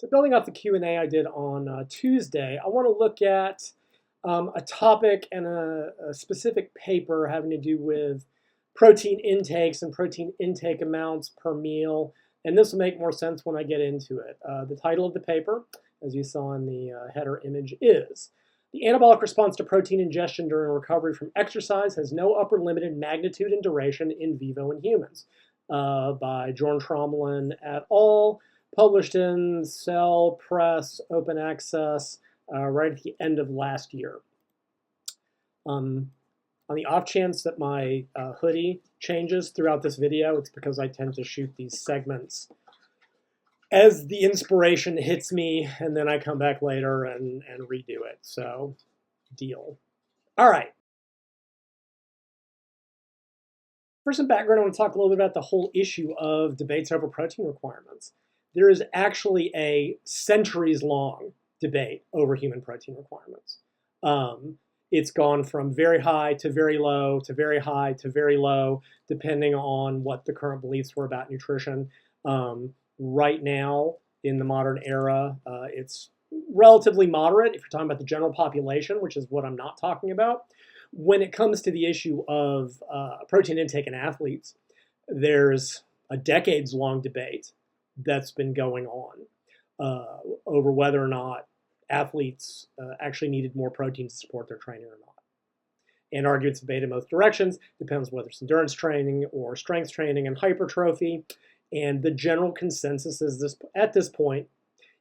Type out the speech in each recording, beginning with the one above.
So building off the Q&A I did on Tuesday, I want to look at a topic and a specific paper having to do with protein intakes and protein intake amounts per meal. And this will make more sense when I get into it. The title of the paper, as you saw in the header image, is "The Anabolic Response to Protein Ingestion During Recovery from Exercise Has No Upper Limit in Magnitude and Duration in Vivo in Humans," by Jorn Trommelen et al., published in Cell Press Open Access right at the end of last year. On the off chance that my hoodie changes throughout this video, it's because I tend to shoot these segments as the inspiration hits me, and then I come back later and redo it. So, deal. All right. For some background, I want to talk a little bit about the whole issue of debates over protein requirements. There is actually a centuries-long debate over human protein requirements. It's gone from very high to very low to very high to very low, depending on what the current beliefs were about nutrition. Right now, in the modern era, it's relatively moderate if you're talking about the general population, which is what I'm not talking about. When it comes to the issue of protein intake in athletes, there's a decades-long debate that's been going on over whether or not athletes actually needed more protein to support their training or not. And arguments debate in both directions. Depends whether it's endurance training or strength training and hypertrophy. And the general consensus is at this point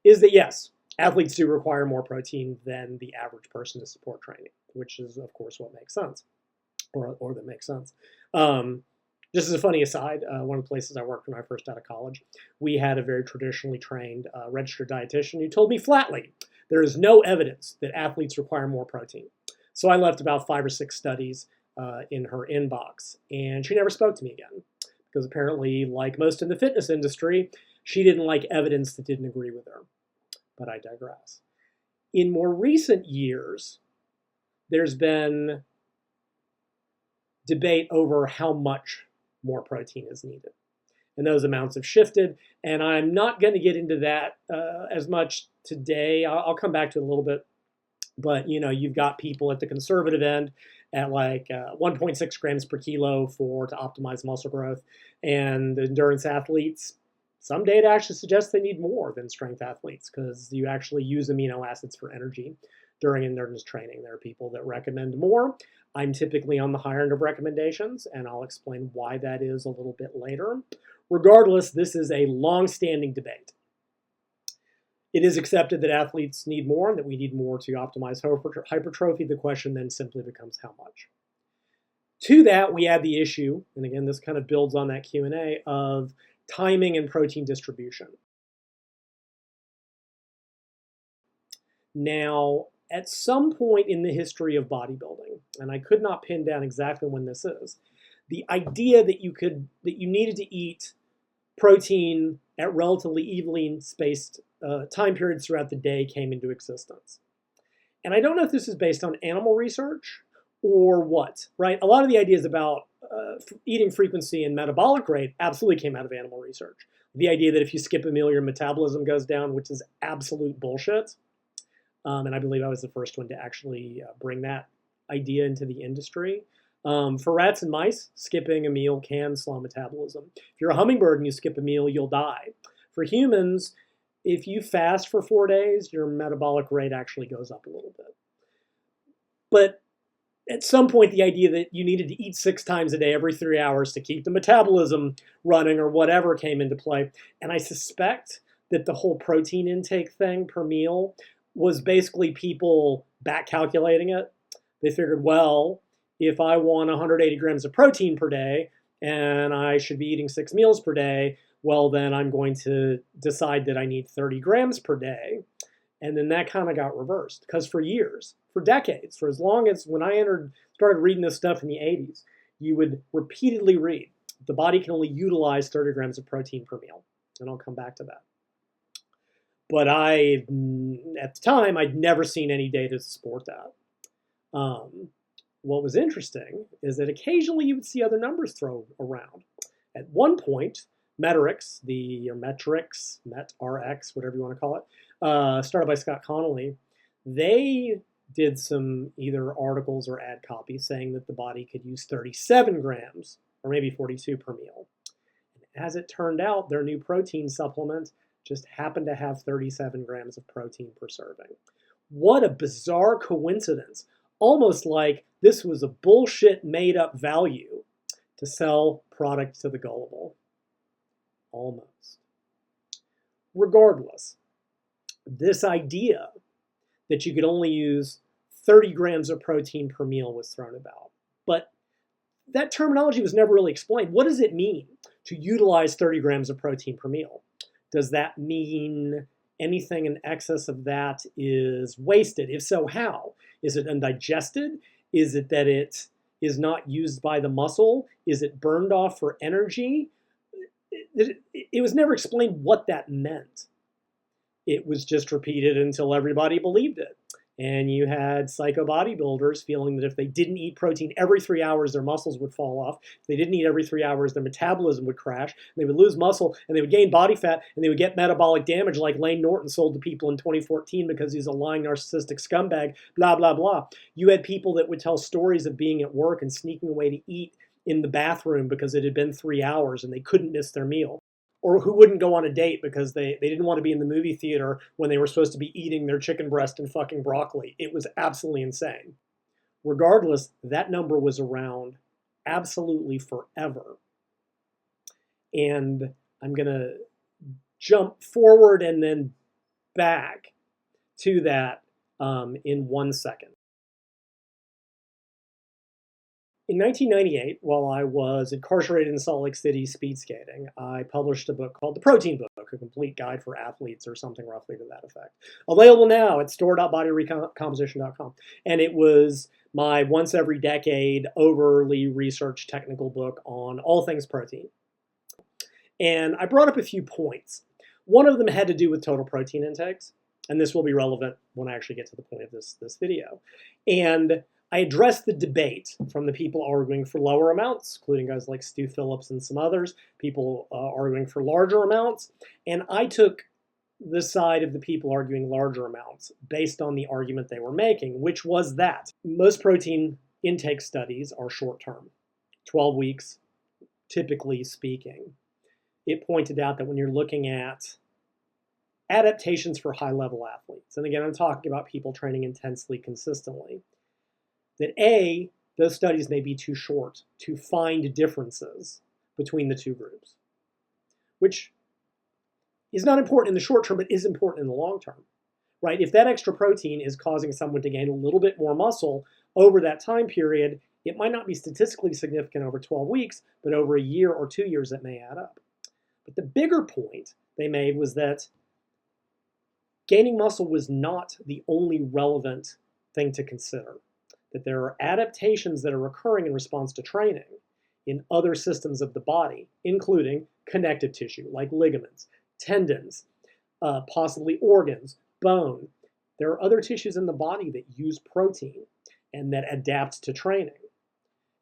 is that yes, athletes do require more protein than the average person to support training, which is of course what makes sense, or that makes sense. Just as a funny aside, one of the places I worked when I first out of college, we had a very traditionally trained registered dietitian who told me flatly, there is no evidence that athletes require more protein. So I left about 5 or 6 studies in her inbox, and she never spoke to me again, because apparently, like most in the fitness industry, she didn't like evidence that didn't agree with her. But I digress. In more recent years, there's been debate over how much more protein is needed. And those amounts have shifted, and I'm not going to get into that as much today. I'll come back to it a little bit. But, you know, you've got people at the conservative end at like 1.6 grams per kilo to optimize muscle growth. And the endurance athletes, some data actually suggests they need more than strength athletes because you actually use amino acids for energy during endurance training. There are people that recommend more. I'm typically on the higher end of recommendations, and I'll explain why that is a little bit later. Regardless, this is a long-standing debate. It is accepted that athletes need more, and that we need more to optimize hypertrophy. The question then simply becomes how much. To that, we add the issue, and again, this kind of builds on that Q&A, of timing and protein distribution. Now, at some point in the history of bodybuilding, and I could not pin down exactly when this is, the idea that you needed to eat protein at relatively evenly spaced time periods throughout the day came into existence. And I don't know if this is based on animal research or what, right? A lot of the ideas about eating frequency and metabolic rate absolutely came out of animal research. The idea that if you skip a meal, your metabolism goes down, which is absolute bullshit. And I believe I was the first one to actually bring that idea into the industry. For rats and mice, skipping a meal can slow metabolism. If you're a hummingbird and you skip a meal, you'll die. For humans, if you fast for 4 days, your metabolic rate actually goes up a little bit. But at some point, the idea that you needed to eat 6 times a day every 3 hours to keep the metabolism running or whatever came into play. And I suspect that the whole protein intake thing per meal was basically people back calculating it. They figured, well, if I want 180 grams of protein per day and I should be eating 6 meals per day, well, then I'm going to decide that I need 30 grams per day. And then that kind of got reversed because for years, for decades, for as long as when I started reading this stuff in the 80s, you would repeatedly read, the body can only utilize 30 grams of protein per meal. And I'll come back to that. But at the time, I'd never seen any data to support that. What was interesting is that occasionally you would see other numbers thrown around. At one point, Metrix, Metrix, whatever you want to call it, started by Scott Connolly, they did some either articles or ad copy saying that the body could use 37 grams or maybe 42 per meal. And as it turned out, their new protein supplement just happened to have 37 grams of protein per serving. What a bizarre coincidence. Almost like this was a bullshit made up value to sell product to the gullible. Almost. Regardless, this idea that you could only use 30 grams of protein per meal was thrown about. But that terminology was never really explained. What does it mean to utilize 30 grams of protein per meal? Does that mean anything in excess of that is wasted? If so, how? Is it undigested? Is it that it is not used by the muscle? Is it burned off for energy? It was never explained what that meant. It was just repeated until everybody believed it. And you had psycho bodybuilders feeling that if they didn't eat protein every 3 hours, their muscles would fall off. If they didn't eat every 3 hours, their metabolism would crash. They would lose muscle, and they would gain body fat, and they would get metabolic damage like Lane Norton sold to people in 2014 because he's a lying narcissistic scumbag, blah, blah, blah. You had people that would tell stories of being at work and sneaking away to eat in the bathroom because it had been 3 hours and they couldn't miss their meal. Or who wouldn't go on a date because they didn't want to be in the movie theater when they were supposed to be eating their chicken breast and fucking broccoli. It was absolutely insane. Regardless, that number was around absolutely forever. And I'm going to jump forward and then back to that in 1 second. In 1998, while I was incarcerated in Salt Lake City speed skating, I published a book called The Protein Book, a complete guide for athletes or something roughly to that effect. Available now at store.bodyrecomposition.com. And it was my once every decade overly researched technical book on all things protein. And I brought up a few points. One of them had to do with total protein intakes, and this will be relevant when I actually get to the point of this video. And I addressed the debate from the people arguing for lower amounts, including guys like Stu Phillips and some others, people arguing for larger amounts. And I took the side of the people arguing larger amounts based on the argument they were making, which was that most protein intake studies are short-term, 12 weeks, typically speaking. It pointed out that when you're looking at adaptations for high-level athletes, and again, I'm talking about people training intensely consistently, that A, those studies may be too short to find differences between the two groups, which is not important in the short term, but is important in the long term, right? If that extra protein is causing someone to gain a little bit more muscle over that time period, it might not be statistically significant over 12 weeks, but over a year or 2 years, it may add up. But the bigger point they made was that gaining muscle was not the only relevant thing to consider. That there are adaptations that are occurring in response to training in other systems of the body, including connective tissue like ligaments, tendons, possibly organs, bone. There are other tissues in the body that use protein and that adapt to training.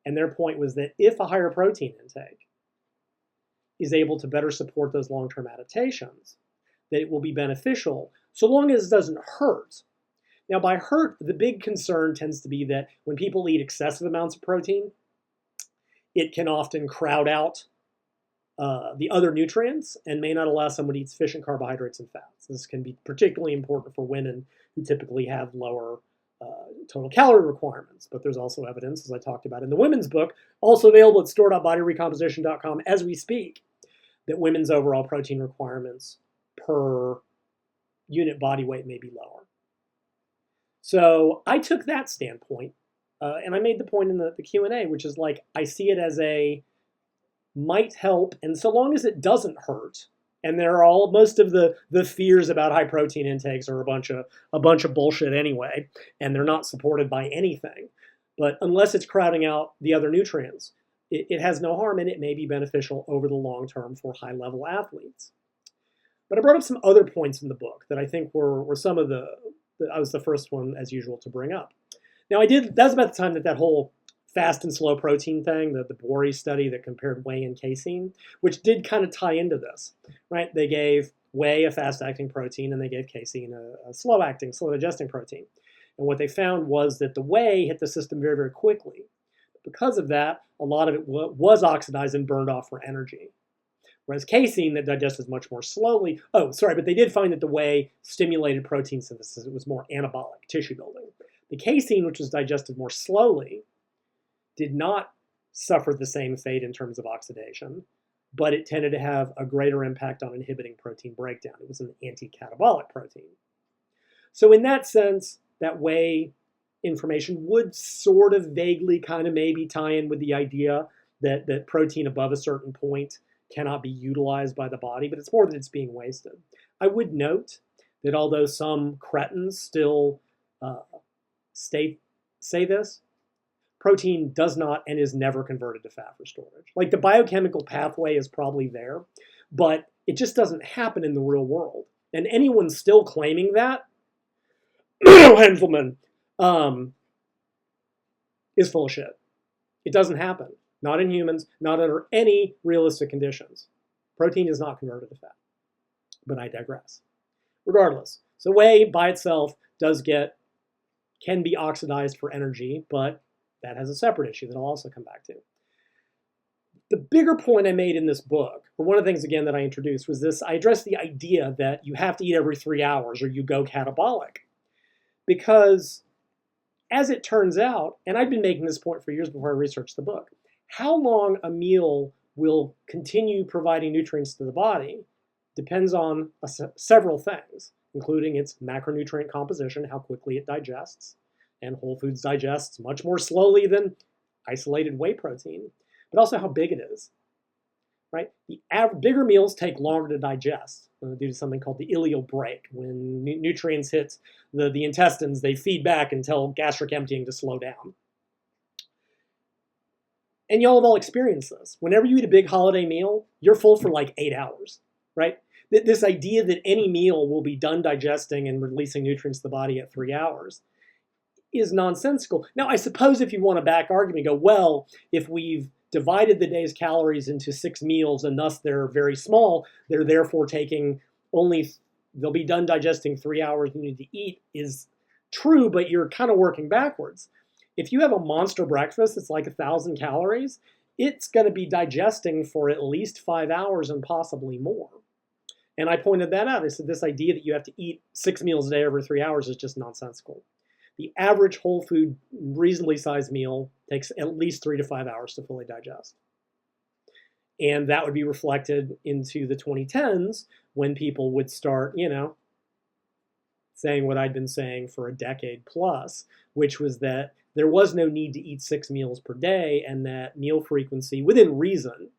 And their point was that if a higher protein intake is able to better support those long-term adaptations, that it will be beneficial so long as it doesn't hurt. Now, by hurt, the big concern tends to be that when people eat excessive amounts of protein, it can often crowd out the other nutrients and may not allow someone to eat sufficient carbohydrates and fats. This can be particularly important for women who typically have lower total calorie requirements. But there's also evidence, as I talked about in the women's book, also available at store.bodyrecomposition.com as we speak, that women's overall protein requirements per unit body weight may be lower. So I took that standpoint, and I made the point in the Q&A, which is like, I see it as a might help, and so long as it doesn't hurt, and there are most of the fears about high protein intakes are a bunch of bullshit anyway, and they're not supported by anything. But unless it's crowding out the other nutrients, it has no harm, and it may be beneficial over the long term for high-level athletes. But I brought up some other points in the book that I think were some of I was the first one, as usual, to bring up. Now, that was about the time that whole fast and slow protein thing, the Bori study that compared whey and casein, which did kind of tie into this, right? They gave whey a fast-acting protein, and they gave casein a slow-acting, slow-digesting protein. And what they found was that the whey hit the system very, very quickly. Because of that, a lot of it was oxidized and burned off for energy. Whereas casein, that digests much more slowly. Oh, sorry, but they did find that the whey stimulated protein synthesis. It was more anabolic, tissue building. The casein, which was digested more slowly, did not suffer the same fate in terms of oxidation, but it tended to have a greater impact on inhibiting protein breakdown. It was an anti-catabolic protein. So in that sense, that whey information would sort of vaguely kind of maybe tie in with the idea that protein above a certain point cannot be utilized by the body, but it's more that it's being wasted. I would note that although some cretins still say this, protein does not and is never converted to fat for storage. Like the biochemical pathway is probably there, but it just doesn't happen in the real world. And anyone still claiming that, Henselman, is full of shit. It doesn't happen. Not in humans, not under any realistic conditions. Protein is not converted to fat. But I digress. Regardless, so whey by itself can be oxidized for energy, but that has a separate issue that I'll also come back to. The bigger point I made in this book, or one of the things again that I introduced, was this: I addressed the idea that you have to eat every 3 hours or you go catabolic. Because as it turns out, and I've been making this point for years before I researched the book, how long a meal will continue providing nutrients to the body depends on several things, including its macronutrient composition, how quickly it digests, and whole foods digests much more slowly than isolated whey protein, but also how big it is, right? The bigger meals take longer to digest due to something called the ileal break. When nutrients hit the intestines, they feed back and tell gastric emptying to slow down. And y'all have all experienced this. Whenever you eat a big holiday meal, you're full for like 8 hours, right? This idea that any meal will be done digesting and releasing nutrients to the body at 3 hours is nonsensical. Now, I suppose if you want a back argument, go, well, if we've divided the day's calories into 6 meals and thus they're very small, they're therefore taking they'll be done digesting 3 hours you need to eat, is true, but you're kind of working backwards. If you have a monster breakfast that's like 1,000 calories, it's going to be digesting for at least 5 hours and possibly more. And I pointed that out. I said this idea that you have to eat 6 meals a day every 3 hours is just nonsensical. The average whole food, reasonably sized meal takes at least 3 to 5 hours to fully digest. And that would be reflected into the 2010s when people would start, saying what I'd been saying for a decade plus, which was that there was no need to eat 6 meals per day, and that meal frequency, within reason,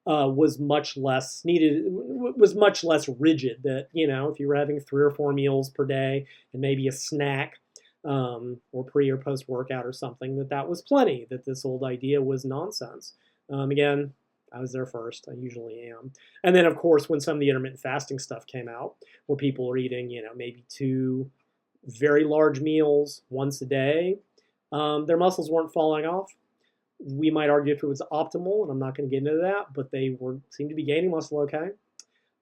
was much less needed, was much less rigid. That, if you were having 3 or 4 meals per day and maybe a snack or pre or post workout or something, that was plenty, that this old idea was nonsense. Again, I was there first. I usually am. And then, of course, when some of the intermittent fasting stuff came out, where people were eating, maybe 2 very large meals once a day, their muscles weren't falling off. We might argue if it was optimal, and I'm not going to get into that, but they seemed to be gaining muscle okay.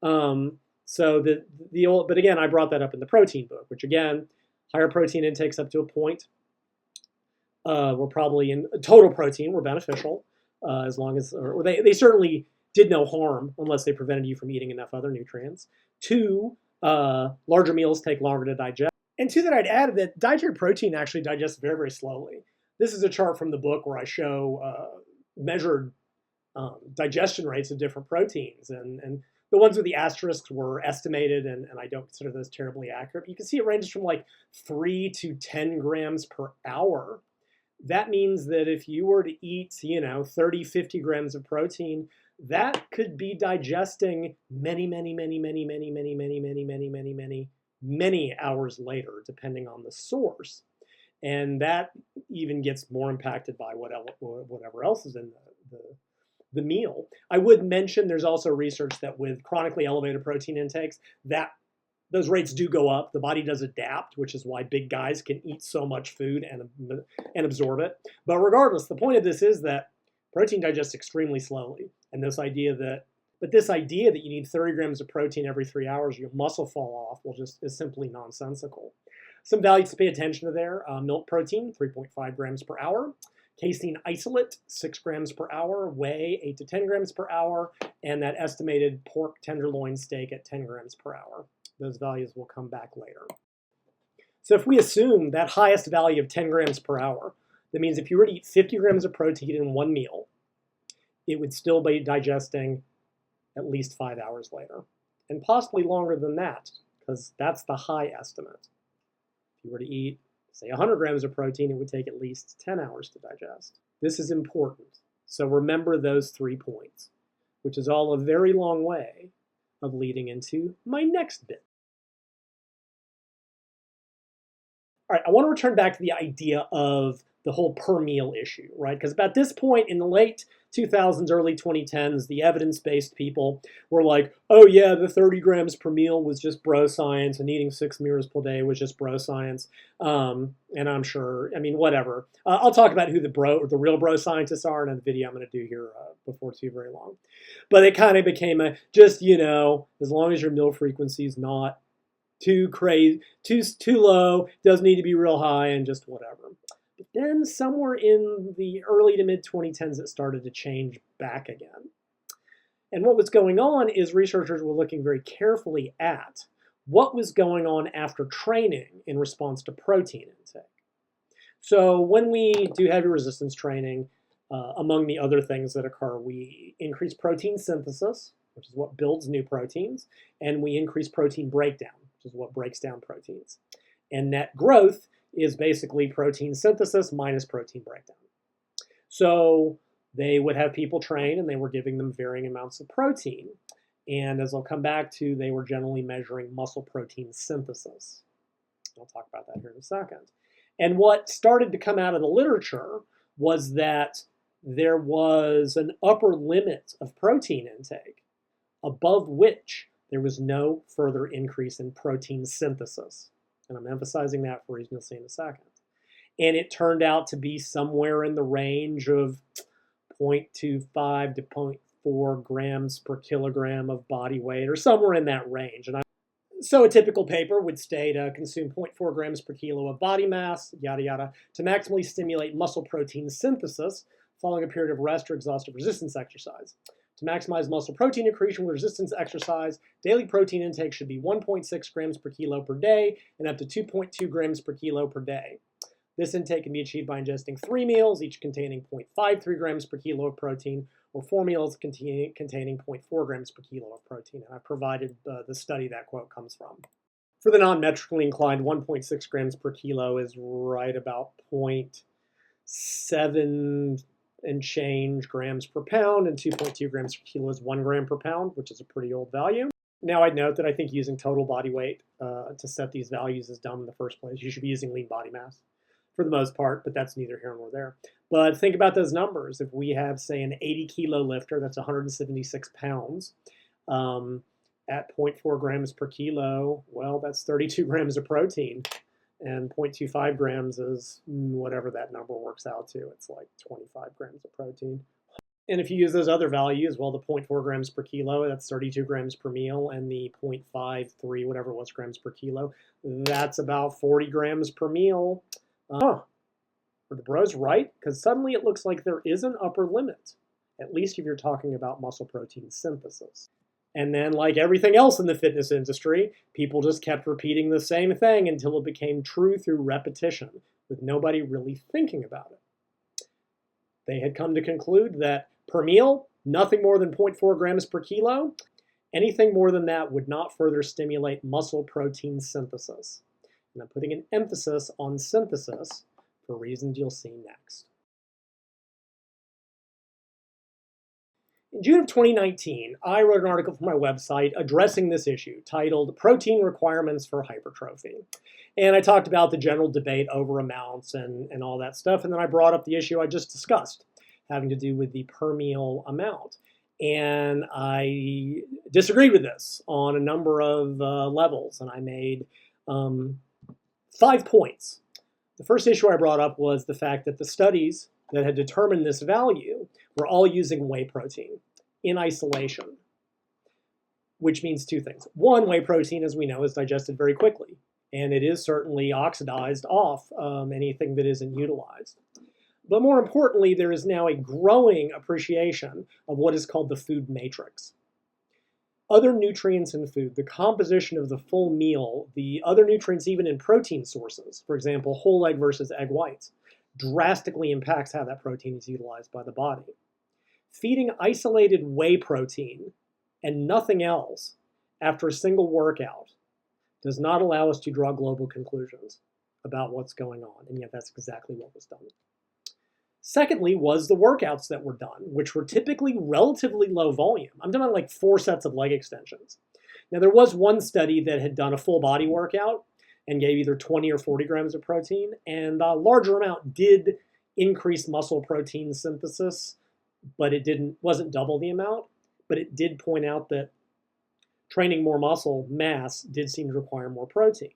But again, I brought that up in the protein book, which again, higher protein intakes up to a point. Were probably in total protein were beneficial, as long as, or they certainly did no harm unless they prevented you from eating enough other nutrients. 2, larger meals take longer to digest. And 2, that I'd added that dietary protein actually digests very, very slowly. This is a chart from the book where I show measured digestion rates of different proteins. And the ones with the asterisks were estimated, and I don't consider those terribly accurate. But you can see it ranges from like 3 to 10 grams per hour. That means that if you were to eat, 30, 50 grams of protein, that could be digesting many hours later, depending on the source. And that even gets more impacted by whatever else is in the meal. I would mention there's also research that with chronically elevated protein intakes, that those rates do go up. The body does adapt, which is why big guys can eat so much food and absorb it. But regardless, the point of this is that protein digests extremely slowly. And this idea that you need 30 grams of protein every 3 hours, your muscle fall off, is simply nonsensical. Some values to pay attention to there: milk protein, 3.5 grams per hour. Casein isolate, 6 grams per hour. Whey, 8 to 10 grams per hour. And that estimated pork tenderloin steak at 10 grams per hour. Those values will come back later. So if we assume that highest value of 10 grams per hour, that means if you were to eat 50 grams of protein in one meal, it would still be digesting at least 5 hours later, and possibly longer than that, because that's the high estimate. If you were to eat, say, 100 grams of protein, it would take at least 10 hours to digest. This is important. So remember those 3 points, which is all a very long way of leading into my next bit. All right, I want to return back to the idea of the whole per meal issue, right? Because about this point in the late 2000s, early 2010s, the evidence-based people were like, oh yeah, the 30 grams per meal was just bro science, and eating 6 meals per day was just bro science. And I'm sure, I mean, whatever. I'll talk about who the real bro scientists are in a video I'm going to do here before too very long. But it kind of became just, as long as your meal frequency is not too crazy, too low, doesn't need to be real high, and just whatever. But then somewhere in the early to mid 2010s, it started to change back again. And what was going on is researchers were looking very carefully at what was going on after training in response to protein intake. So when we do heavy resistance training, among the other things that occur, we increase protein synthesis, which is what builds new proteins, and we increase protein breakdown, which is what breaks down proteins. And net growth is basically protein synthesis minus protein breakdown. So they would have people train, and they were giving them varying amounts of protein. And as I'll come back to, they were generally measuring muscle protein synthesis. I'll talk about that here in a second. And what started to come out of the literature was that there was an upper limit of protein intake above which there was no further increase in protein synthesis. And I'm emphasizing that for reasons you'll see in a second. And it turned out to be somewhere in the range of 0.25 to 0.4 grams per kilogram of body weight, or somewhere in that range. So a typical paper would state consume 0.4 grams per kilo of body mass, yada yada, to maximally stimulate muscle protein synthesis following a period of rest or exhaustive resistance exercise. To maximize muscle protein accretion with resistance exercise, daily protein intake should be 1.6 grams per kilo per day and up to 2.2 grams per kilo per day. This intake can be achieved by ingesting 3 meals, each containing 0.53 grams per kilo of protein, or 4 meals containing 0.4 grams per kilo of protein. And I've provided the study that quote comes from. For the non-metrically inclined, 1.6 grams per kilo is right about 0.7 and change grams per pound, and 2.2 grams per kilo is 1 gram per pound, which is a pretty old value. Now I'd note that I think using total body weight to set these values is dumb in the first place. You should be using lean body mass for the most part, but that's neither here nor there. But think about those numbers. If we have, say, an 80 kilo lifter, that's 176 pounds, at 0.4 grams per kilo, well, that's 32 grams of protein. And 0.25 grams is whatever that number works out to. It's like 25 grams of protein. And if you use those other values, well, the 0.4 grams per kilo, that's 32 grams per meal, and the 0.53, whatever it was, grams per kilo, that's about 40 grams per meal. Are the bros right? Because suddenly it looks like there is an upper limit, at least if you're talking about muscle protein synthesis. And then, like everything else in the fitness industry, people just kept repeating the same thing until it became true through repetition, with nobody really thinking about it. They had come to conclude that per meal, nothing more than 0.4 grams per kilo. Anything more than that would not further stimulate muscle protein synthesis. And I'm putting an emphasis on synthesis for reasons you'll see next. In June of 2019, I wrote an article for my website addressing this issue, titled Protein Requirements for Hypertrophy. And I talked about the general debate over amounts and all that stuff, and then I brought up the issue I just discussed, having to do with the per meal amount. And I disagreed with this on a number of levels, and I made 5 points. The first issue I brought up was the fact that the studies that had determined this value were all using whey protein in isolation, which means 2 things. One, whey protein, as we know, is digested very quickly, and it is certainly oxidized off anything that isn't utilized. But more importantly, there is now a growing appreciation of what is called the food matrix. Other nutrients in food, the composition of the full meal, the other nutrients even in protein sources, for example, whole egg versus egg whites, drastically impacts how that protein is utilized by the body. Feeding isolated whey protein and nothing else after a single workout does not allow us to draw global conclusions about what's going on, and yet that's exactly what was done. Secondly was the workouts that were done, which were typically relatively low volume. I'm talking about like 4 sets of leg extensions. Now there was one study that had done a full body workout and gave either 20 or 40 grams of protein, and a larger amount did increase muscle protein synthesis, but it wasn't double the amount, but it did point out that training more muscle mass did seem to require more protein.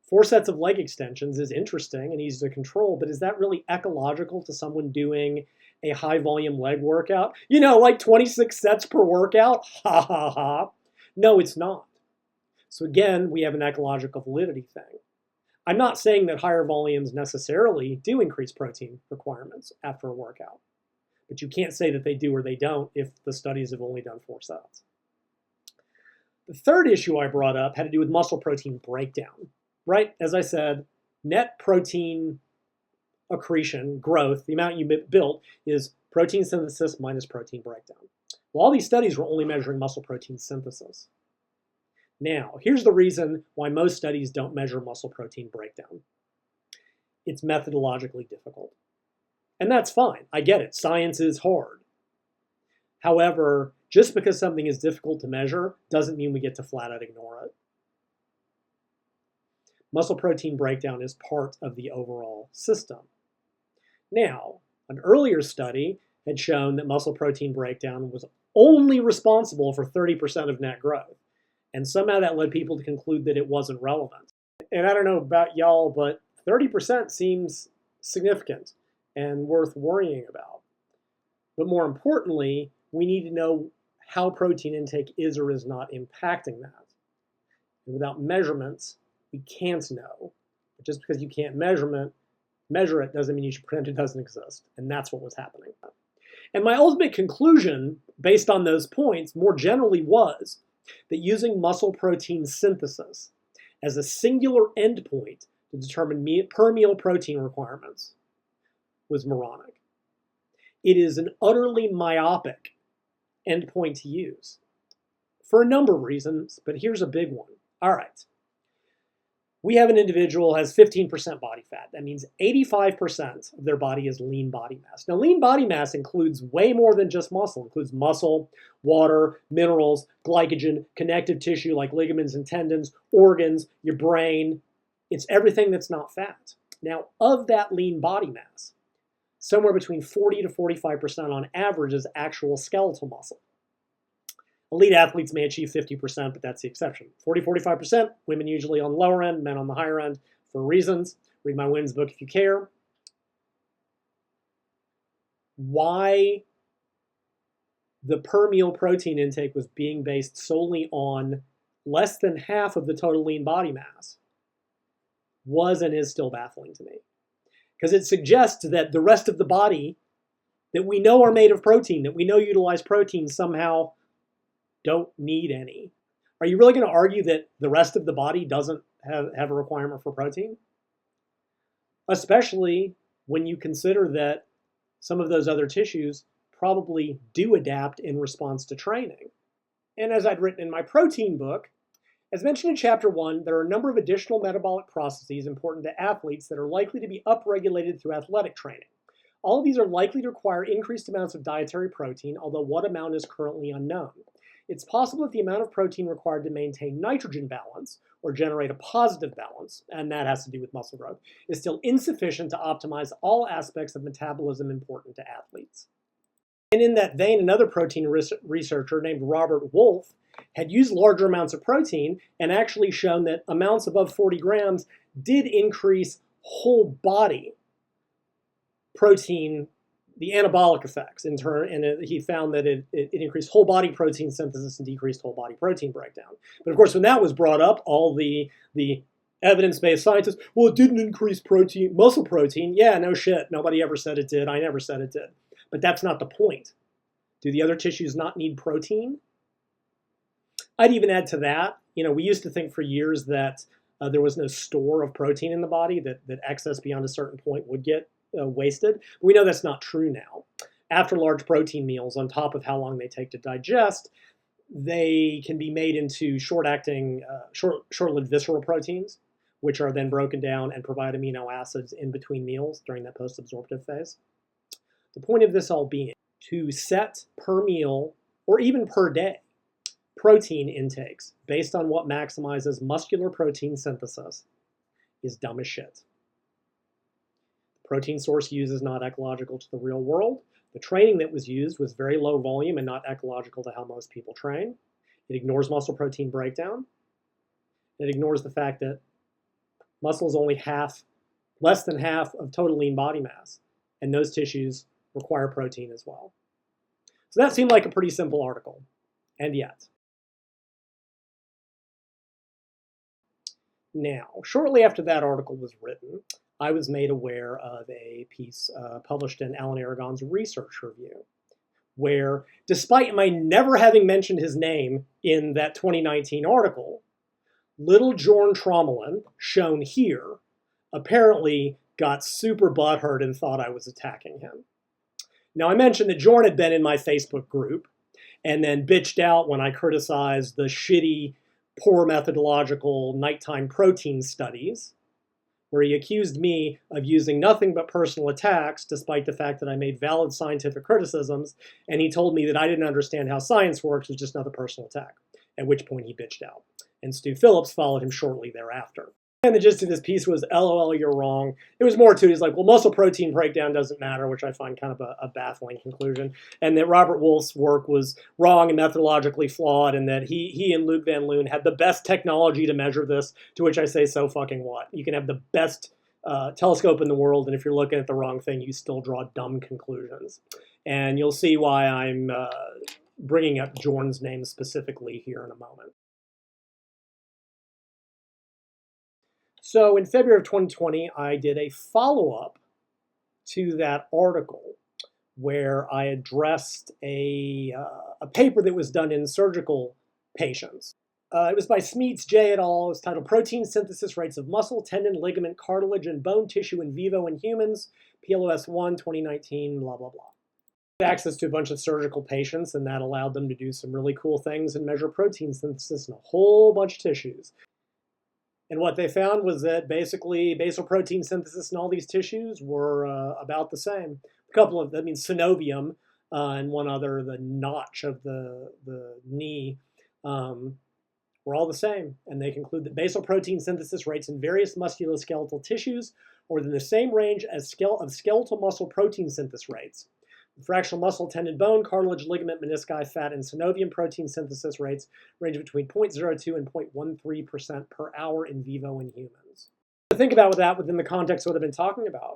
4 sets of leg extensions is interesting and easy to control, but is that really ecological to someone doing a high volume leg workout? You know, like 26 sets per workout? Ha ha ha. No, it's not. So again, we have an ecological validity thing. I'm not saying that higher volumes necessarily do increase protein requirements after a workout, but you can't say that they do or they don't if the studies have only done 4 sets. The third issue I brought up had to do with muscle protein breakdown. Right? As I said, net protein accretion, growth, the amount you built, is protein synthesis minus protein breakdown. Well, all these studies were only measuring muscle protein synthesis. Now, here's the reason why most studies don't measure muscle protein breakdown. It's methodologically difficult. And that's fine. I get it. Science is hard. However, just because something is difficult to measure doesn't mean we get to flat out ignore it. Muscle protein breakdown is part of the overall system. Now, an earlier study had shown that muscle protein breakdown was only responsible for 30% of net growth. And somehow that led people to conclude that it wasn't relevant. And I don't know about y'all, but 30% seems significant and worth worrying about. But more importantly, we need to know how protein intake is or is not impacting that. And without measurements, we can't know. But just because you can't measure it doesn't mean you should pretend it doesn't exist. And that's what was happening. And my ultimate conclusion, based on those points, more generally was that using muscle protein synthesis as a singular endpoint to determine per meal protein requirements was moronic. It is an utterly myopic endpoint to use for a number of reasons, but here's a big one. All right. We have an individual who has 15% body fat. That means 85% of their body is lean body mass. Now, lean body mass includes way more than just muscle. It includes muscle, water, minerals, glycogen, connective tissue like ligaments and tendons, organs, your brain. It's everything that's not fat. Now, of that lean body mass, somewhere between 40 to 45% on average is actual skeletal muscle. Elite athletes may achieve 50%, but that's the exception. 40-45%, women usually on the lower end, men on the higher end for reasons. Read my women's book if you care. Why the per meal protein intake was being based solely on less than half of the total lean body mass was and is still baffling to me. Because it suggests that the rest of the body that we know are made of protein, that we know utilize protein, somehow don't need any. Are you really going to argue that the rest of the body doesn't have a requirement for protein? Especially when you consider that some of those other tissues probably do adapt in response to training. And as I'd written in my protein book, as mentioned in chapter 1, there are a number of additional metabolic processes important to athletes that are likely to be upregulated through athletic training. All of these are likely to require increased amounts of dietary protein, although what amount is currently unknown. It's possible that the amount of protein required to maintain nitrogen balance, or generate a positive balance, and that has to do with muscle growth, is still insufficient to optimize all aspects of metabolism important to athletes. And in that vein, another protein researcher named Robert Wolfe had used larger amounts of protein and actually shown that amounts above 40 grams did increase whole body protein, the anabolic effects in turn, and he found that it increased whole body protein synthesis and decreased whole body protein breakdown. But of course, when that was brought up, all the evidence-based scientists, well, it didn't increase protein, muscle protein. Yeah, no shit. Nobody ever said it did. I never said it did. But that's not the point. Do the other tissues not need protein? I'd even add to that, we used to think for years that there was no store of protein in the body, that excess beyond a certain point would get wasted. But we know that's not true now. After large protein meals, on top of how long they take to digest, they can be made into short-acting, short-lived visceral proteins, which are then broken down and provide amino acids in between meals during that post-absorptive phase. The point of this all being to set per meal or even per day protein intakes based on what maximizes muscular protein synthesis is dumb as shit. The protein source used is not ecological to the real world. The training that was used was very low volume and not ecological to how most people train. It ignores muscle protein breakdown. It ignores the fact that muscle is only less than half of total lean body mass, and those tissues require protein as well. So that seemed like a pretty simple article, and yet. Now, shortly after that article was written, I was made aware of a piece published in Alan Aragon's research review, where, despite my never having mentioned his name in that 2019 article, little Jorn Trommelen, shown here, apparently got super butthurt and thought I was attacking him. Now, I mentioned that Jorn had been in my Facebook group and then bitched out when I criticized the shitty, poor methodological nighttime protein studies, where he accused me of using nothing but personal attacks, despite the fact that I made valid scientific criticisms, and he told me that I didn't understand how science works, was just another personal attack, at which point he bitched out. And Stu Phillips followed him shortly thereafter. And the gist of this piece was, LOL, you're wrong. It was more to it. He's like, well, muscle protein breakdown doesn't matter, which I find kind of a baffling conclusion. And that Robert Wolfe's work was wrong and methodologically flawed, and that he and Luc Van Loon had the best technology to measure this, to which I say, so fucking what? You can have the best telescope in the world, and if you're looking at the wrong thing, you still draw dumb conclusions. And you'll see why I'm bringing up Jorn's name specifically here in a moment. So in February of 2020, I did a follow-up to that article where I addressed a paper that was done in surgical patients. It was by Smeets J et al. It was titled Protein Synthesis Rates of Muscle, Tendon, Ligament, Cartilage, and Bone Tissue in Vivo in Humans, PLOS 1, 2019, blah, blah, blah. I had access to a bunch of surgical patients, and that allowed them to do some really cool things and measure protein synthesis in a whole bunch of tissues. And what they found was that basically basal protein synthesis in all these tissues were about the same. A couple of, synovium and one other, the notch of the knee, were all the same. And they conclude that basal protein synthesis rates in various musculoskeletal tissues are within the same range as of skeletal muscle protein synthesis rates. Fractional muscle, tendon, bone, cartilage, ligament, menisci, fat, and synovium protein synthesis rates range between 0.02 and 0.13% per hour in vivo in humans. Think about that within the context of what I've been talking about.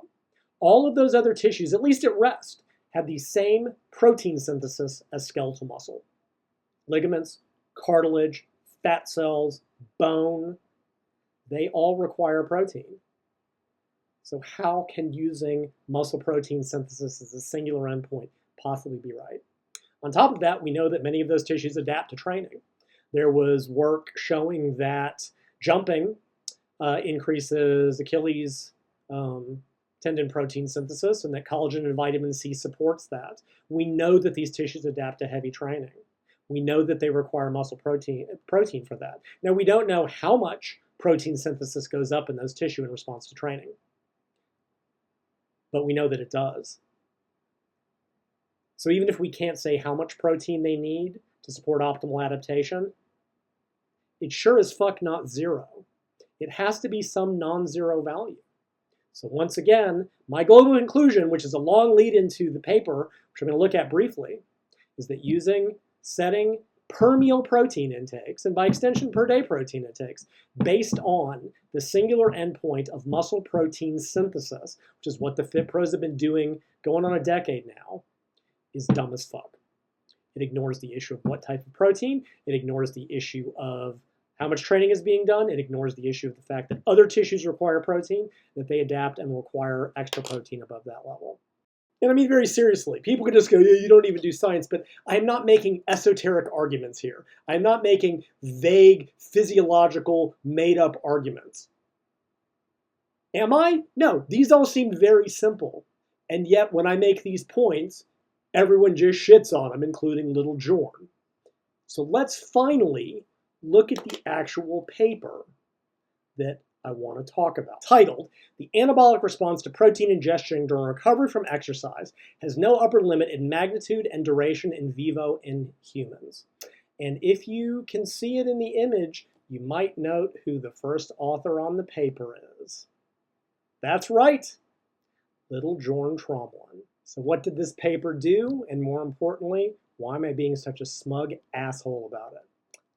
All of those other tissues, at least at rest, have the same protein synthesis as skeletal muscle. Ligaments, cartilage, fat cells, bone, they all require protein. So how can using muscle protein synthesis as a singular endpoint possibly be right? On top of that, we know that many of those tissues adapt to training. There was work showing that jumping increases Achilles tendon protein synthesis, and that collagen and vitamin C supports that. We know that these tissues adapt to heavy training. We know that they require muscle protein for that. Now, we don't know how much protein synthesis goes up in those tissues in response to training, but we know that it does. So even if we can't say how much protein they need to support optimal adaptation, it's sure as fuck not zero. It has to be some non-zero value. So once again, my global conclusion, which is a long lead into the paper, which I'm going to look at briefly, is that setting per meal protein intakes, and by extension per day protein intakes, based on the singular endpoint of muscle protein synthesis, which is what the Fit Pros have been doing going on a decade now, is dumb as fuck. It ignores the issue of what type of protein. It ignores the issue of how much training is being done. It ignores the issue of the fact that other tissues require protein, that they adapt and require extra protein above that level. And I mean very seriously. People could just go, yeah, you don't even do science, but I'm not making esoteric arguments here. I'm not making vague, physiological, made-up arguments. Am I? No, these all seem very simple. And yet, when I make these points, everyone just shits on them, including little Jorn. So let's finally look at the actual paper that I want to talk about. Titled, "The Anabolic Response to Protein Ingestion During Recovery from Exercise Has No Upper Limit in Magnitude and Duration in Vivo in Humans." And if you can see it in the image, you might note who the first author on the paper is. That's right, little Jorn Trommelen. So what did this paper do? And more importantly, why am I being such a smug asshole about it?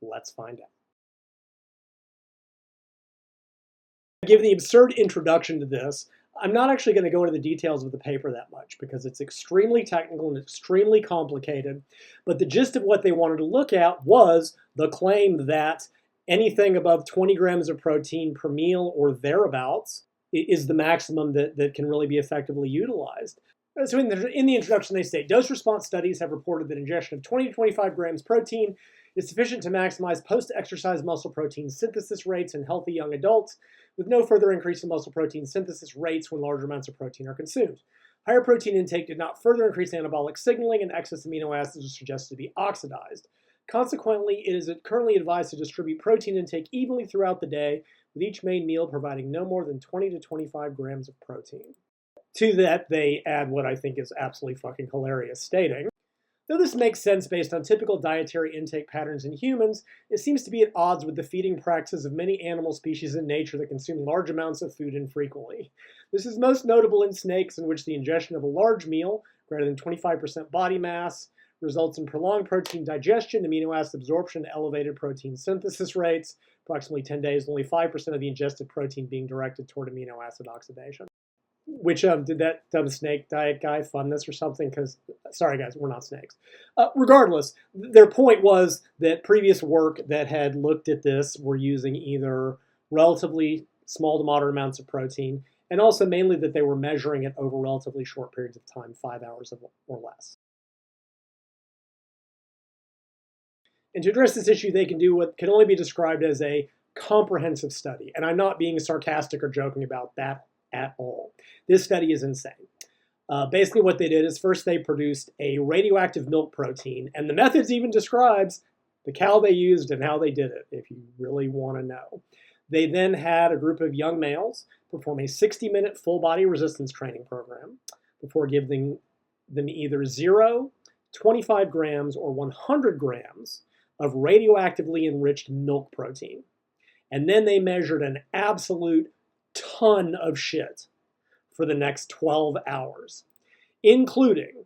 Let's find out. Given the absurd introduction to this, I'm not actually going to go into the details of the paper that much because it's extremely technical and extremely complicated. But the gist of what they wanted to look at was the claim that anything above 20 grams of protein per meal or thereabouts is the maximum that can really be effectively utilized. So in the introduction, they say, dose-response studies have reported that ingestion of 20 to 25 grams protein is sufficient to maximize post-exercise muscle protein synthesis rates in healthy young adults, with no further increase in muscle protein synthesis rates when larger amounts of protein are consumed. Higher protein intake did not further increase anabolic signaling, and excess amino acids are suggested to be oxidized. Consequently, it is currently advised to distribute protein intake evenly throughout the day, with each main meal providing no more than 20 to 25 grams of protein. To that, they add what I think is absolutely fucking hilarious, stating, though this makes sense based on typical dietary intake patterns in humans, it seems to be at odds with the feeding practices of many animal species in nature that consume large amounts of food infrequently. This is most notable in snakes, in which the ingestion of a large meal, greater than 25% body mass, results in prolonged protein digestion, amino acid absorption, and elevated protein synthesis rates, approximately 10 days, only 5% of the ingested protein being directed toward amino acid oxidation. Which, did that dumb snake diet guy fund this or something? Because, sorry guys, we're not snakes. Regardless, their point was that previous work that had looked at this were using either relatively small to moderate amounts of protein, and also mainly that they were measuring it over relatively short periods of time, 5 hours or less. And to address this issue, they can do what can only be described as a comprehensive study. And I'm not being sarcastic or joking about that at all. This study is insane. Basically what they did is first they produced a radioactive milk protein, and the methods even describes the cow they used and how they did it, if you really want to know. They then had a group of young males perform a 60-minute full-body resistance training program before giving them either 0, 25 grams, or 100 grams of radioactively enriched milk protein. And then they measured an absolute ton of shit for the next 12 hours, including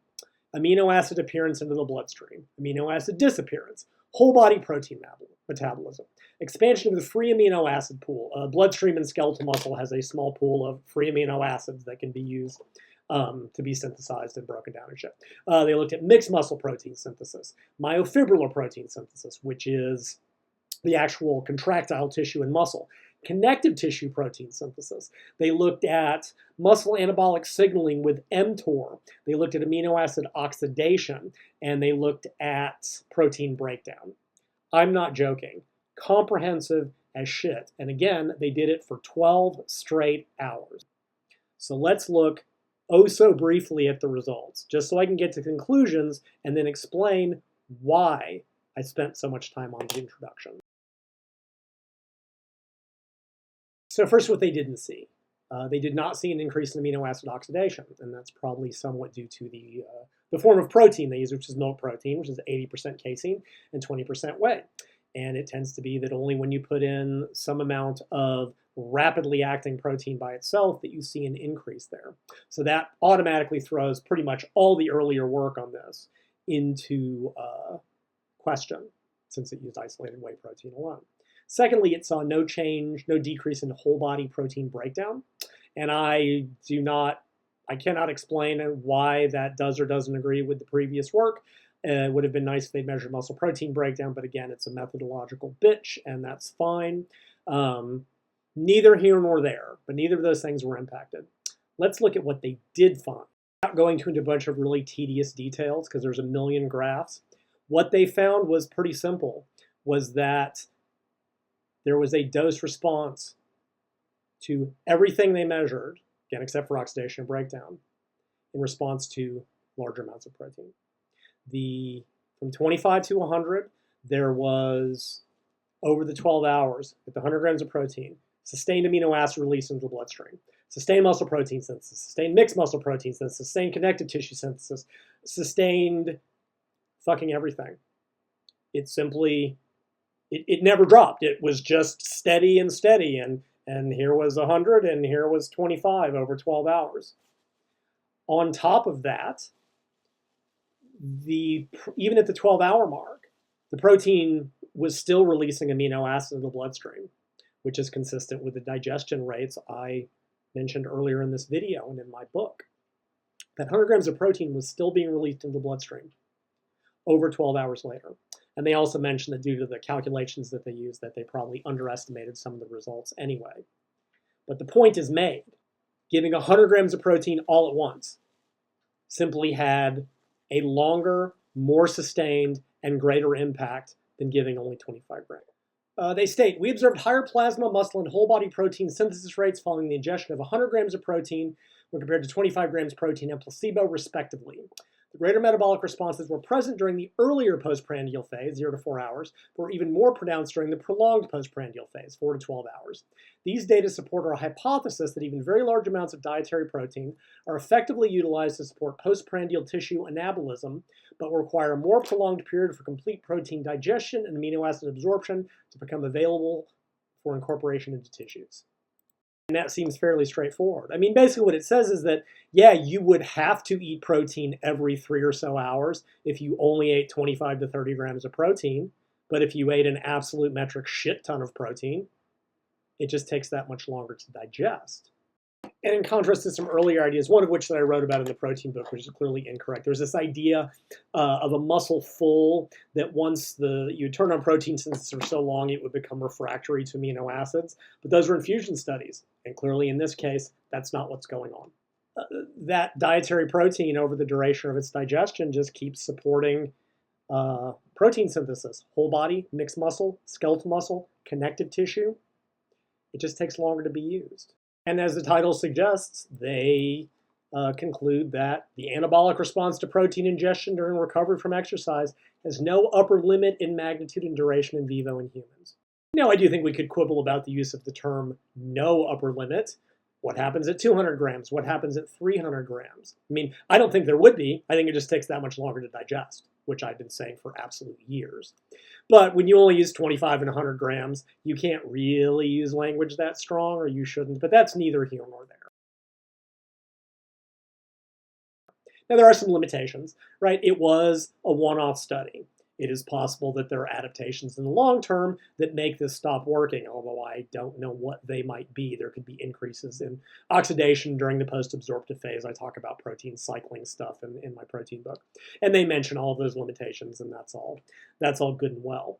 amino acid appearance into the bloodstream, amino acid disappearance, whole body protein metabolism, expansion of the free amino acid pool. Bloodstream and skeletal muscle has a small pool of free amino acids that can be used to be synthesized and broken down and shit. They looked at mixed muscle protein synthesis, myofibrillar protein synthesis, which is the actual contractile tissue and muscle, connective tissue protein synthesis. They looked at muscle anabolic signaling with mTOR. They looked at amino acid oxidation, and they looked at protein breakdown. I'm not joking. Comprehensive as shit. And again, they did it for 12 straight hours. So let's look oh so briefly at the results, just so I can get to conclusions and then explain why I spent so much time on the introduction. So first, what they didn't see. They did not see an increase in amino acid oxidation, and that's probably somewhat due to the form of protein they use, which is milk protein, which is 80% casein and 20% whey. And it tends to be that only when you put in some amount of rapidly acting protein by itself that you see an increase there. So that automatically throws pretty much all the earlier work on this into question, since it used isolated whey protein alone. Secondly, it saw no change, no decrease in whole body protein breakdown. And I cannot explain why that does or doesn't agree with the previous work. It would have been nice if they'd measured muscle protein breakdown, but again, it's a methodological bitch, and that's fine. Neither here nor there, but neither of those things were impacted. Let's look at what they did find. Without going into a bunch of really tedious details, because there's a million graphs, what they found was pretty simple, was that there was a dose response to everything they measured, again, except for oxidation and breakdown, in response to larger amounts of protein. From 25 to 100, there was, over the 12 hours, with the 100 grams of protein, sustained amino acid release into the bloodstream, sustained muscle protein synthesis, sustained mixed muscle protein synthesis, sustained connective tissue synthesis, sustained fucking everything. It simply, it never dropped. It was just steady and steady, and here was 100 and here was 25 over 12 hours. On top of that, even at the 12-hour mark, the protein was still releasing amino acids in the bloodstream, which is consistent with the digestion rates I mentioned earlier in this video and in my book. That 100 grams of protein was still being released into the bloodstream over 12 hours later. And they also mentioned that due to the calculations that they used, that they probably underestimated some of the results anyway. But the point is made. Giving 100 grams of protein all at once simply had a longer, more sustained, and greater impact than giving only 25 grams. They state, we observed higher plasma, muscle, and whole body protein synthesis rates following the ingestion of 100 grams of protein when compared to 25 grams protein and placebo, respectively. The greater metabolic responses were present during the earlier postprandial phase, 0 to 4 hours, but were even more pronounced during the prolonged postprandial phase, 4 to 12 hours. These data support our hypothesis that even very large amounts of dietary protein are effectively utilized to support postprandial tissue anabolism, but will require a more prolonged period for complete protein digestion and amino acid absorption to become available for incorporation into tissues. And that seems fairly straightforward. I mean, basically what it says is that, yeah, you would have to eat protein every 3 or so hours if you only ate 25 to 30 grams of protein. But if you ate an absolute metric shit ton of protein, it just takes that much longer to digest. And in contrast to some earlier ideas, one of which that I wrote about in the protein book, which is clearly incorrect, there's this idea of a muscle full that once you turn on protein synthesis for so long, it would become refractory to amino acids. But those are infusion studies. And clearly in this case, that's not what's going on. That dietary protein over the duration of its digestion just keeps supporting protein synthesis, whole body, mixed muscle, skeletal muscle, connective tissue. It just takes longer to be used. And as the title suggests, they conclude that the anabolic response to protein ingestion during recovery from exercise has no upper limit in magnitude and duration in vivo in humans. Now, I do think we could quibble about the use of the term no upper limit. What happens at 200 grams? What happens at 300 grams? I mean, I don't think there would be. I think it just takes that much longer to digest, which I've been saying for absolute years. But when you only use 25 and 100 grams, you can't really use language that strong, or you shouldn't, but that's neither here nor there. Now, there are some limitations, right? It was a one-off study. It is possible that there are adaptations in the long term that make this stop working, although I don't know what they might be. There could be increases in oxidation during the post-absorptive phase. I talk about protein cycling stuff in my protein book. And they mention all of those limitations, and that's all good and well.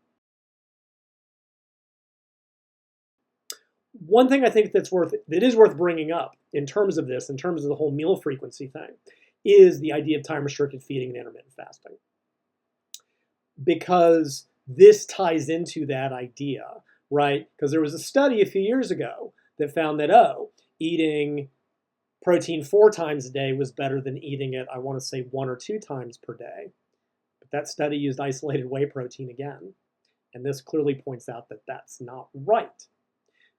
One thing I think that is worth bringing up in terms of this, in terms of the whole meal frequency thing, is the idea of time-restricted feeding and intermittent fasting. Because this ties into that idea, right? Because there was a study a few years ago that found that, eating protein 4 times a day was better than eating it, I want to say 1 or 2 times per day. But that study used isolated whey protein again. And this clearly points out that that's not right.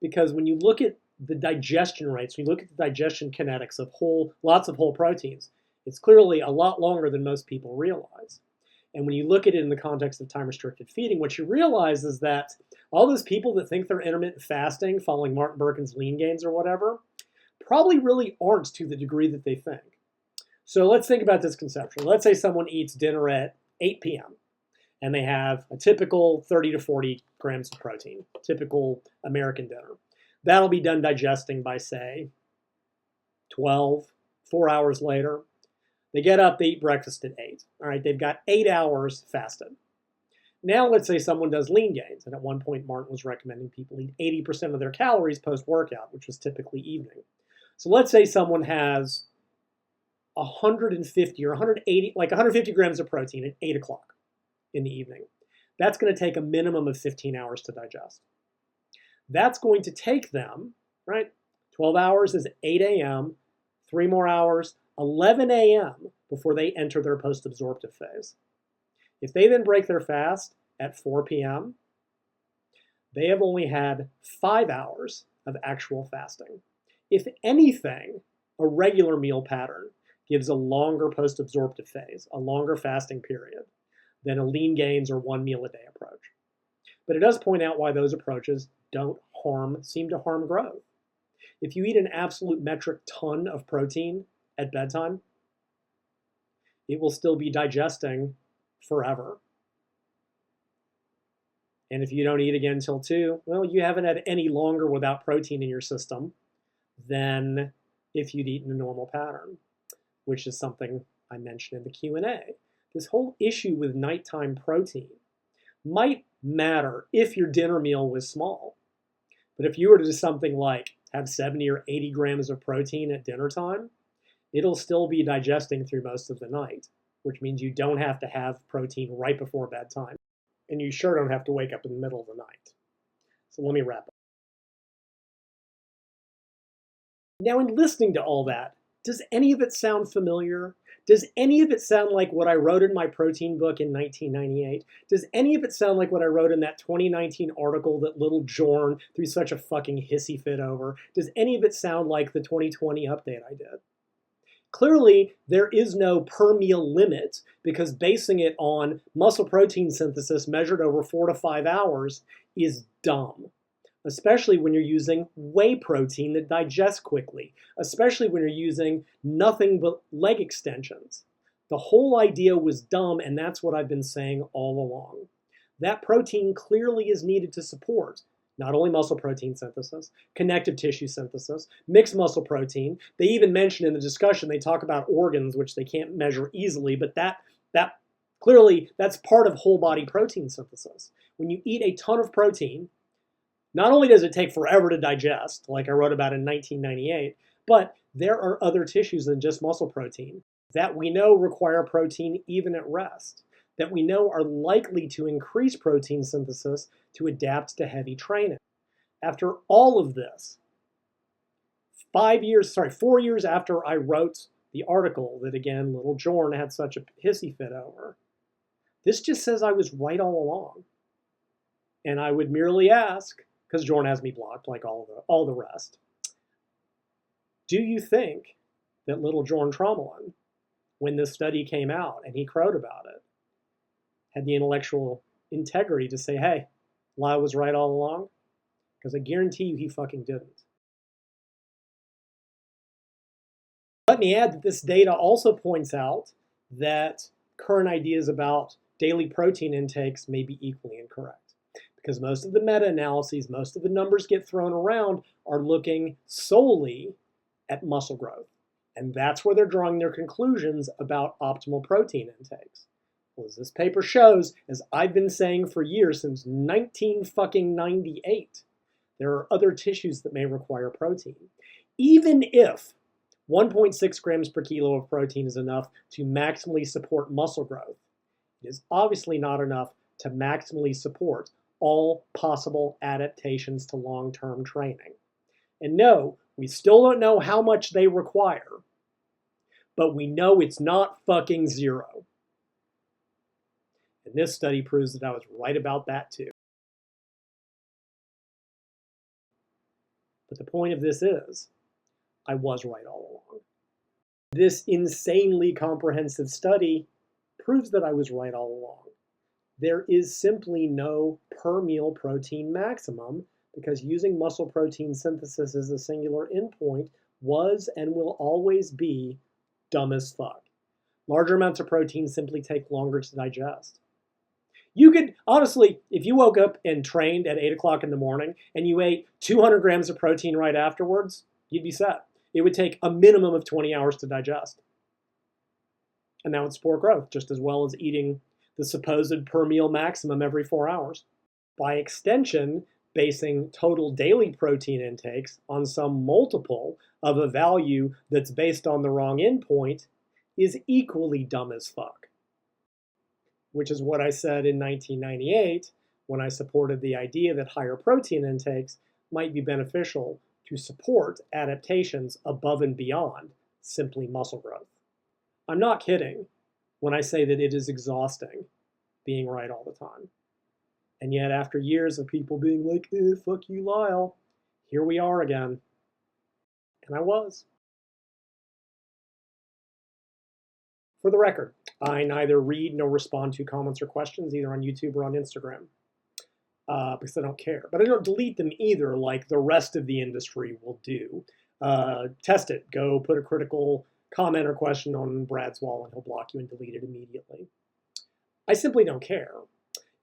Because when you look at the digestion rates, when you look at the digestion kinetics of lots of whole proteins, it's clearly a lot longer than most people realize. And when you look at it in the context of time-restricted feeding, what you realize is that all those people that think they're intermittent fasting, following Martin Berkhan's lean gains or whatever, probably really aren't to the degree that they think. So let's think about this conceptually. Let's say someone eats dinner at 8 p.m. and they have a typical 30 to 40 grams of protein, typical American dinner. That'll be done digesting by, say, 4 hours later. They get up, they eat breakfast at 8. All right, they've got 8 hours fasted. Now let's say someone does lean gains, and at one point Martin was recommending people eat 80% of their calories post-workout, which was typically evening. So let's say someone has 150 or 180, like 150 grams of protein at 8 o'clock in the evening. That's going to take a minimum of 15 hours to digest. That's going to take them, right? 12 hours is 8 a.m., 3 more hours, 11 a.m. before they enter their post-absorptive phase. If they then break their fast at 4 p.m., they have only had 5 hours of actual fasting. If anything, a regular meal pattern gives a longer post-absorptive phase, a longer fasting period, than a lean gains or 1 meal a day approach. But it does point out why those approaches don't seem to harm growth. If you eat an absolute metric ton of protein at bedtime, it will still be digesting forever. And if you don't eat again until 2, well, you haven't had any longer without protein in your system than if you'd eaten a normal pattern, which is something I mentioned in the Q&A. This whole issue with nighttime protein might matter if your dinner meal was small. But if you were to do something like have 70 or 80 grams of protein at dinner time, it'll still be digesting through most of the night, which means you don't have to have protein right before bedtime. And you sure don't have to wake up in the middle of the night. So let me wrap up. Now, in listening to all that, does any of it sound familiar? Does any of it sound like what I wrote in my protein book in 1998? Does any of it sound like what I wrote in that 2019 article that little Jorn threw such a fucking hissy fit over? Does any of it sound like the 2020 update I did? Clearly, there is no per meal limit because basing it on muscle protein synthesis measured over 4 to 5 hours is dumb. Especially when you're using whey protein that digests quickly, especially when you're using nothing but leg extensions. The whole idea was dumb, and that's what I've been saying all along. That protein clearly is needed to support not only muscle protein synthesis, connective tissue synthesis, mixed muscle protein. They even mention in the discussion, they talk about organs, which they can't measure easily, but that clearly, that's part of whole body protein synthesis. When you eat a ton of protein, not only does it take forever to digest, like I wrote about in 1998, but there are other tissues than just muscle protein that we know require protein even at rest, that we know are likely to increase protein synthesis to adapt to heavy training. After all of this, 4 years after I wrote the article that, again, little Jorn had such a hissy fit over, this just says I was right all along. And I would merely ask, because Jorn has me blocked like all the rest, do you think that little Jorn Trommelen, when this study came out and he crowed about it, had the intellectual integrity to say, hey, I was right all along? Because I guarantee you he fucking didn't. Let me add that this data also points out that current ideas about daily protein intakes may be equally incorrect. Because most of the meta-analyses, most of the numbers get thrown around are looking solely at muscle growth. And that's where they're drawing their conclusions about optimal protein intakes. Well, as this paper shows, as I've been saying for years, since 1998, there are other tissues that may require protein. Even if 1.6 grams per kilo of protein is enough to maximally support muscle growth, it is obviously not enough to maximally support all possible adaptations to long-term training. And no, we still don't know how much they require, but we know it's not fucking zero. And this study proves that I was right about that too. But the point of this is, I was right all along. This insanely comprehensive study proves that I was right all along. There is simply no per meal protein maximum because using muscle protein synthesis as a singular endpoint was and will always be dumb as fuck. Larger amounts of protein simply take longer to digest. You could, honestly, if you woke up and trained at 8 o'clock in the morning and you ate 200 grams of protein right afterwards, you'd be set. It would take a minimum of 20 hours to digest. And that would support growth just as well as eating the supposed per meal maximum every 4 hours. By extension, basing total daily protein intakes on some multiple of a value that's based on the wrong endpoint is equally dumb as fuck. Which is what I said in 1998 when I supported the idea that higher protein intakes might be beneficial to support adaptations above and beyond simply muscle growth. I'm not kidding when I say that it is exhausting being right all the time. And yet after years of people being like, fuck you, Lyle, here we are again. And I was. For the record, I neither read nor respond to comments or questions either on YouTube or on Instagram because I don't care. But I don't delete them either like the rest of the industry will do. Test it. Go put a critical comment or question on Brad's wall and he'll block you and delete it immediately. I simply don't care.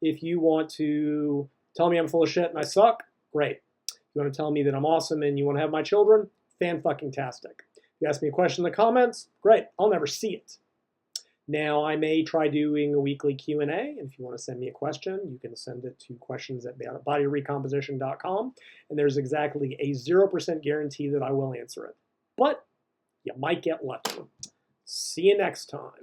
If you want to tell me I'm full of shit and I suck, great. If you want to tell me that I'm awesome and you want to have my children, fan-fucking-tastic. If you ask me a question in the comments, great. I'll never see it. Now, I may try doing a weekly Q&A, and if you want to send me a question, you can send it to questions@bodyrecomposition.com, and there's exactly a 0% guarantee that I will answer it. But you might get lucky. See you next time.